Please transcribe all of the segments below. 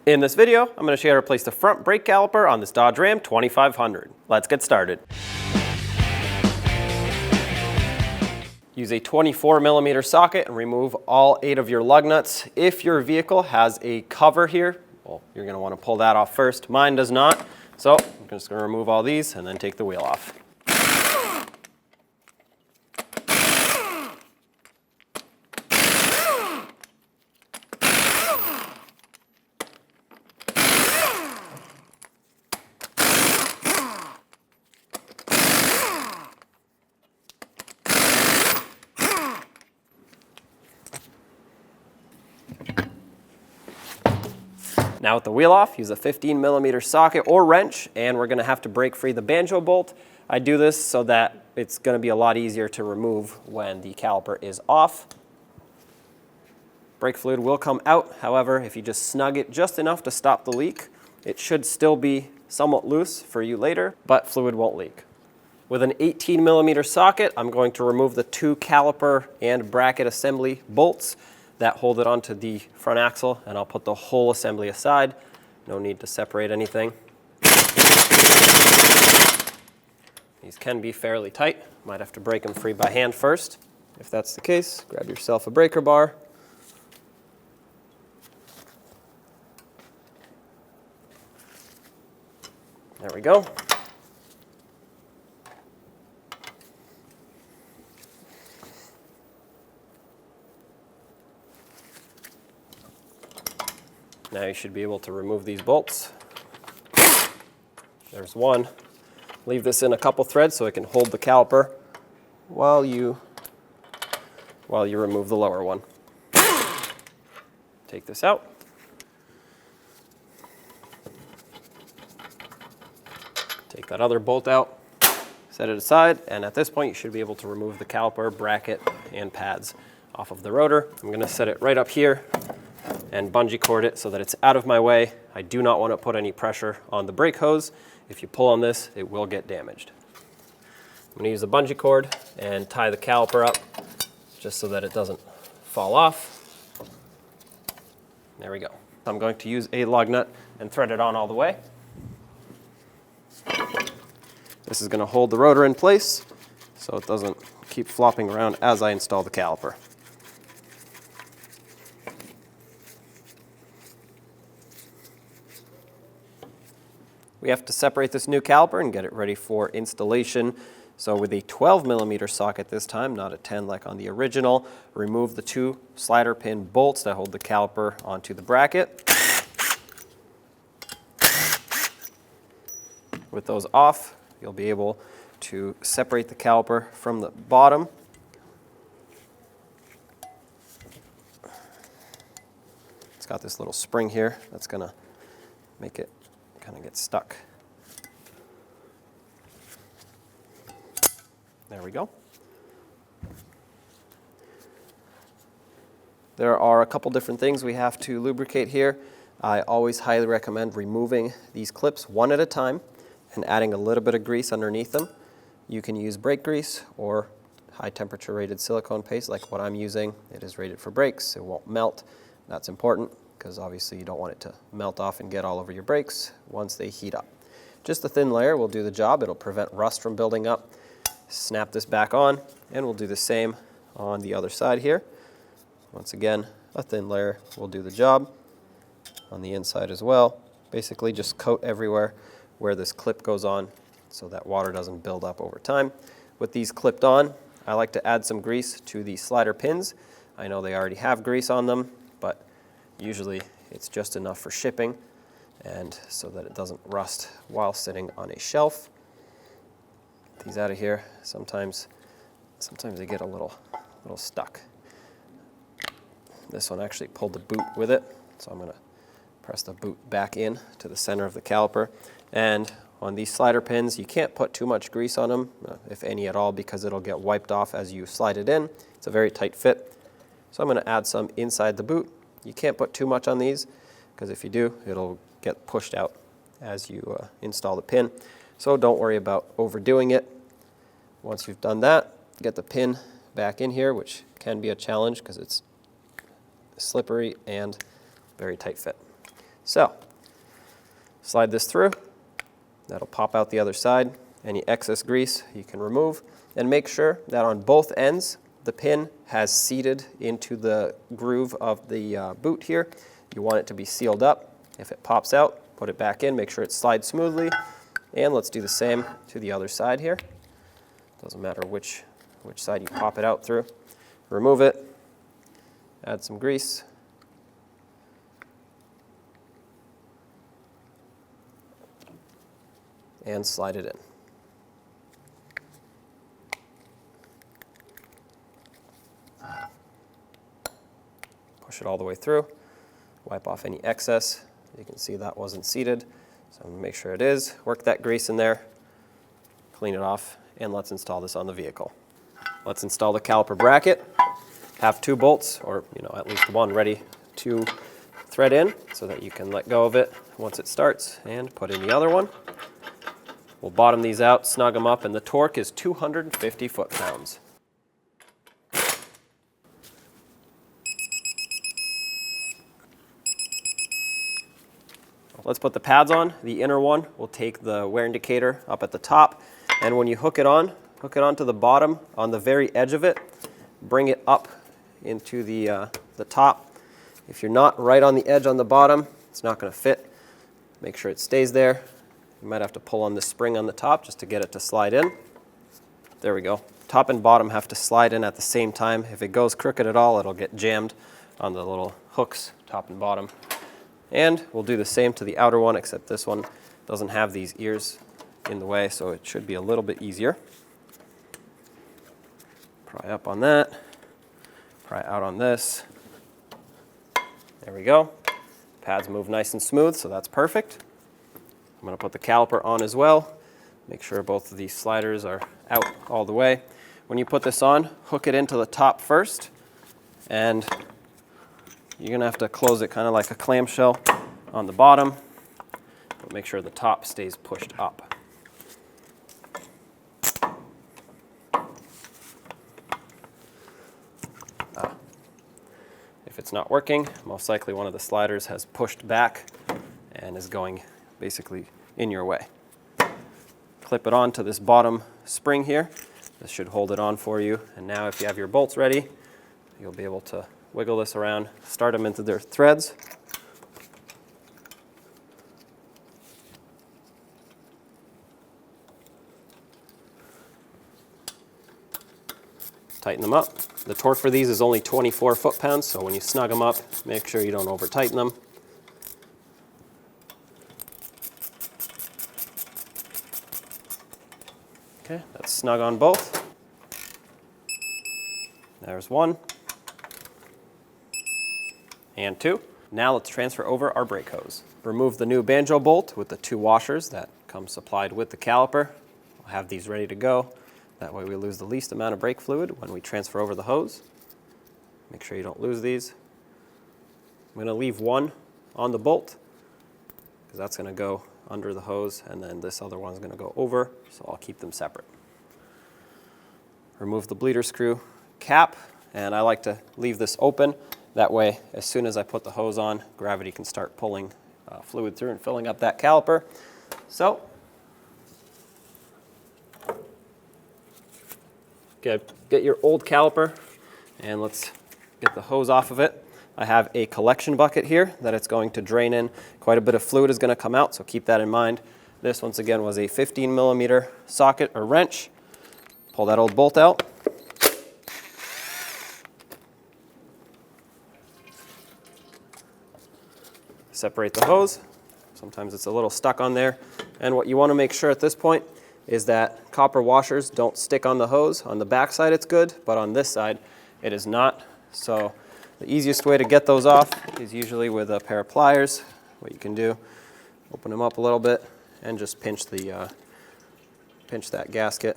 In this video, I'm going to show you how to replace the front brake caliper on this Dodge Ram 2500. Let's get started. Use a 24mm socket and remove all 8 of your lug nuts. If your vehicle has a cover here, well, you're going to want to pull that off first. Mine does not, so I'm just going to remove all these and then take the wheel off. Now with the wheel off, use a 15mm socket or wrench, and we're going to have to break free the banjo bolt. I do this so that it's going to be a lot easier to remove when the caliper is off. Brake fluid will come out. However, if you just snug it just enough to stop the leak, it should still be somewhat loose for you later, but fluid won't leak. With an 18mm socket, I'm going to remove the 2 caliper and bracket assembly bolts that hold it onto the front axle, and I'll put the whole assembly aside. No need to separate anything. These can be fairly tight. Might have to break them free by hand first. If that's the case, grab yourself a breaker bar. There we go. Now you should be able to remove these bolts. There's one. Leave this in a couple threads so it can hold the caliper while you remove the lower one. Take this out. Take that other bolt out, set it aside, and at this point you should be able to remove the caliper, bracket, and pads off of the rotor. I'm going to set it right up here and bungee cord it so that it's out of my way. I do not want to put any pressure on the brake hose. If you pull on this, it will get damaged. I'm going to use the bungee cord and tie the caliper up just so that it doesn't fall off. There we go. I'm going to use a lug nut and thread it on all the way. This is going to hold the rotor in place so it doesn't keep flopping around as I install the caliper. We have to separate this new caliper and get it ready for installation. So with a 12mm socket this time, not a 10 like on the original, remove the 2 slider pin bolts that hold the caliper onto the bracket. With those off, you'll be able to separate the caliper from the bottom. It's got this little spring here that's going to make it kind of get stuck. There we go. There are a couple different things we have to lubricate here. I always highly recommend removing these clips one at a time and adding a little bit of grease underneath them. You can use brake grease or high temperature rated silicone paste like what I'm using. It is rated for brakes. It won't melt. That's important, because obviously you don't want it to melt off and get all over your brakes once they heat up. Just a thin layer will do the job. It'll prevent rust from building up. Snap this back on, and we'll do the same on the other side here. Once again, a thin layer will do the job on the inside as well. Basically just coat everywhere where this clip goes on so that water doesn't build up over time. With these clipped on, I like to add some grease to the slider pins. I know they already have grease on them, but usually it's just enough for shipping and so that it doesn't rust while sitting on a shelf. Get these out of here. Sometimes they get a little stuck. This one actually pulled the boot with it, so I'm going to press the boot back in to the center of the caliper. And on these slider pins, you can't put too much grease on them, if any at all, because it'll get wiped off as you slide it in. It's a very tight fit. So I'm going to add some inside the boot. You can't put too much on these, because if you do, it'll get pushed out as you install the pin. So don't worry about overdoing it. Once you've done that, get the pin back in here, which can be a challenge because it's slippery and very tight fit. So, slide this through. That'll pop out the other side. Any excess grease you can remove, and make sure that on both ends the pin has seated into the groove of the boot here. You want it to be sealed up. If it pops out, put it back in, make sure it slides smoothly, and let's do the same to the other side here. Doesn't matter which side you pop it out through. Remove it, add some grease, and slide it in. Push it all the way through, wipe off any excess. You can see that wasn't seated, so I'm going to make sure it is. Work that grease in there, clean it off, and let's install this on the vehicle. Let's install the caliper bracket. Have 2 bolts, or at least one, ready to thread in so that you can let go of it once it starts, and put in the other one. We'll bottom these out, snug them up, and the torque is 250 foot-pounds. Let's put the pads on. The inner one will take the wear indicator up at the top, and when you hook it onto the bottom on the very edge of it, bring it up into the top. If you're not right on the edge on the bottom, it's not going to fit. Make sure it stays there. You might have to pull on the spring on the top just to get it to slide in. There we go. Top and bottom have to slide in at the same time. If it goes crooked at all, it'll get jammed on the little hooks, top and bottom. And we'll do the same to the outer one, except this one doesn't have these ears in the way, so it should be a little bit easier. Pry up on that, pry out on this. There we go. Pads move nice and smooth, so that's perfect. I'm going to put the caliper on as well. Make sure both of these sliders are out all the way. When you put this on, hook it into the top first, and you're going to have to close it kind of like a clamshell on the bottom, but make sure the top stays pushed up. If it's not working, most likely one of the sliders has pushed back and is going basically in your way. Clip it on to this bottom spring here. This should hold it on for you. And now if you have your bolts ready, you'll be able to wiggle this around, start them into their threads. Tighten them up. The torque for these is only 24 foot-pounds, so when you snug them up, make sure you don't over-tighten them. Okay, that's snug on both. There's one. And 2. Now let's transfer over our brake hose. Remove the new banjo bolt with the 2 washers that come supplied with the caliper. We'll have these ready to go. That way we lose the least amount of brake fluid when we transfer over the hose. Make sure you don't lose these. I'm going to leave one on the bolt because that's going to go under the hose, and then this other one's going to go over, so I'll keep them separate. Remove the bleeder screw cap, and I like to leave this open. That way, as soon as I put the hose on, gravity can start pulling fluid through and filling up that caliper. So, get your old caliper, and let's get the hose off of it. I have a collection bucket here that it's going to drain in. Quite a bit of fluid is going to come out, so keep that in mind. This, once again, was a 15mm socket or wrench. Pull that old bolt out. Separate the hose. Sometimes it's a little stuck on there. And what you want to make sure at this point is that copper washers don't stick on the hose. On the back side it's good, but on this side it is not. So the easiest way to get those off is usually with a pair of pliers. What you can do, open them up a little bit and just pinch that gasket.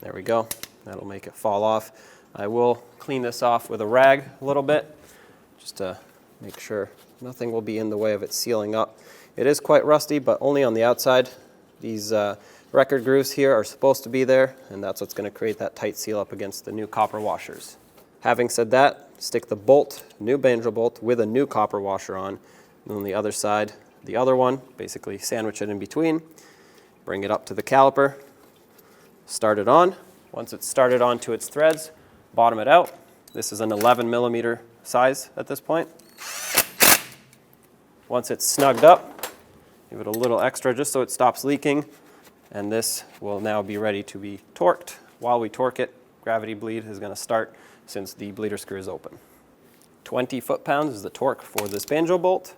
There we go. That'll make it fall off. I will clean this off with a rag a little bit just to make sure nothing will be in the way of it sealing up. It is quite rusty, but only on the outside. These record grooves here are supposed to be there, and that's what's going to create that tight seal up against the new copper washers. Having said that, stick the bolt, new banjo bolt, with a new copper washer on. And then the other side, the other one, basically sandwich it in between, bring it up to the caliper, start it on. Once it's started onto its threads, bottom it out. This is an 11 millimeter size at this point. Once it's snugged up, give it a little extra just so it stops leaking, and this will now be ready to be torqued. While we torque it, gravity bleed is going to start since the bleeder screw is open. 20 foot-pounds is the torque for this banjo bolt.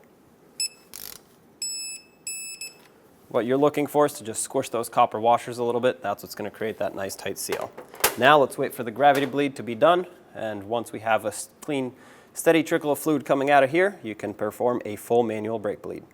What you're looking for is to just squish those copper washers a little bit. That's what's going to create that nice tight seal. Now let's wait for the gravity bleed to be done, and once we have a clean, steady trickle of fluid coming out of here, you can perform a full manual brake bleed.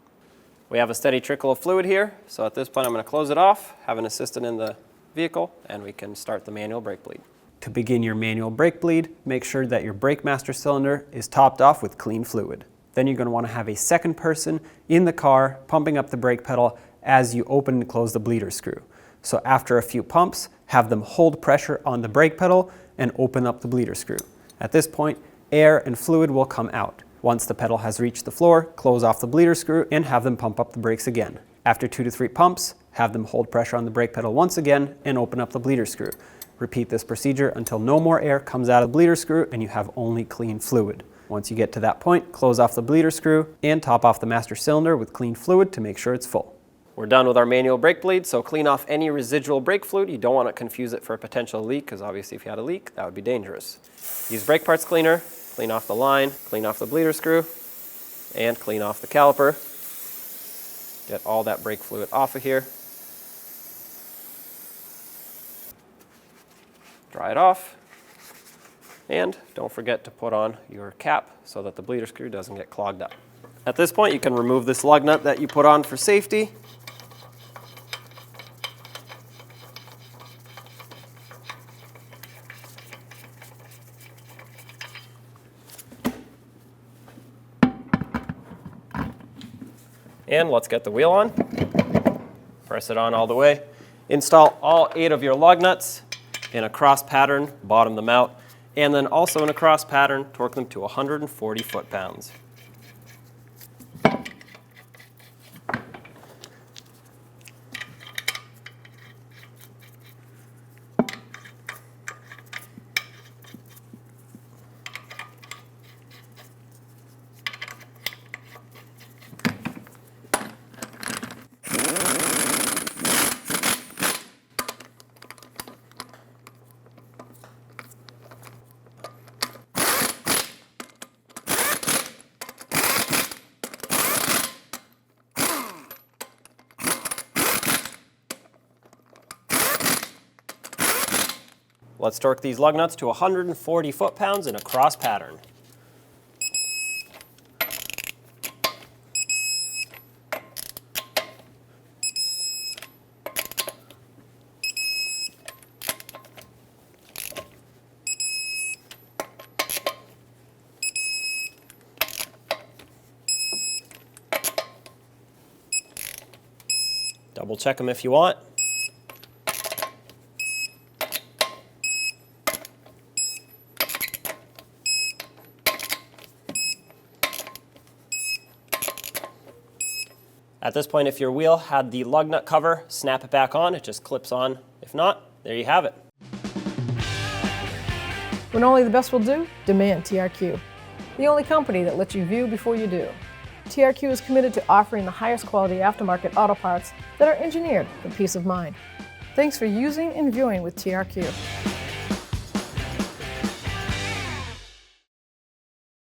We have a steady trickle of fluid here, so at this point I'm going to close it off, have an assistant in the vehicle, and we can start the manual brake bleed. To begin your manual brake bleed, make sure that your brake master cylinder is topped off with clean fluid. Then you're going to want to have a second person in the car pumping up the brake pedal as you open and close the bleeder screw. So after a few pumps, have them hold pressure on the brake pedal and open up the bleeder screw. At this point, air and fluid will come out. Once the pedal has reached the floor, close off the bleeder screw and have them pump up the brakes again. After 2 to 3 pumps, have them hold pressure on the brake pedal once again and open up the bleeder screw. Repeat this procedure until no more air comes out of the bleeder screw and you have only clean fluid. Once you get to that point, close off the bleeder screw and top off the master cylinder with clean fluid to make sure it's full. We're done with our manual brake bleed, so clean off any residual brake fluid. You don't want to confuse it for a potential leak, because obviously if you had a leak, that would be dangerous. Use brake parts cleaner, clean off the line, clean off the bleeder screw, and clean off the caliper. Get all that brake fluid off of here. Dry it off. And don't forget to put on your cap so that the bleeder screw doesn't get clogged up. At this point, you can remove this lug nut that you put on for safety. And let's get the wheel on. Press it on all the way. Install all 8 of your lug nuts in a cross pattern, bottom them out, and then also in a cross pattern, torque them to 140 foot-pounds. Let's torque these lug nuts to 140 foot-pounds in a cross pattern. Double check them if you want. At this point, if your wheel had the lug nut cover, snap it back on. It just clips on. If not, there you have it. When only the best will do, demand TRQ. The only company that lets you view before you do. TRQ is committed to offering the highest quality aftermarket auto parts that are engineered for peace of mind. Thanks for using and viewing with TRQ.